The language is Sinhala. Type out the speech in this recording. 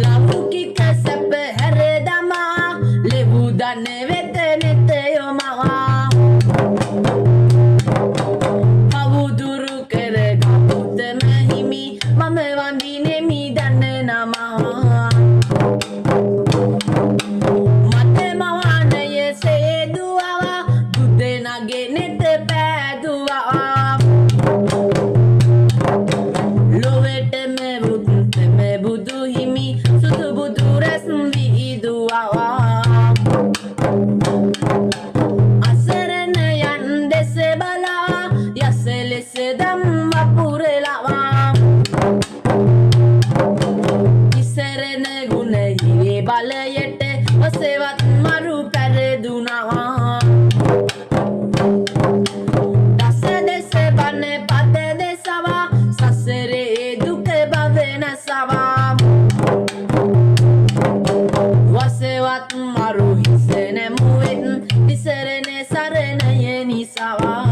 ලෞකික සැප හැරදමා ලෙවු දන වෙත නෙත යොමා පවුදුරු කර ගෞතම හිමි මම වඳිනෙමි දන්න නමා මත මවානය සේදුවා දුදෙනගේ නෙත පෑදුවා ලොවෙටම බුදුතම බුදු හිමි සුදු බුදු රැස් විහිදුවා අසරණයන් දෙස බලා යස ලෙස දම් වපුරලවා ඉසරණ ගුණ හිරේ බලයට ඔසෙවත් මරු පැරදුනා දස දෙස බන පද දෙසවා සසරේ දුක බව නැසවා වසවත් මරු හිස නැමුවෙත් තිසරණ සරණය නිසවා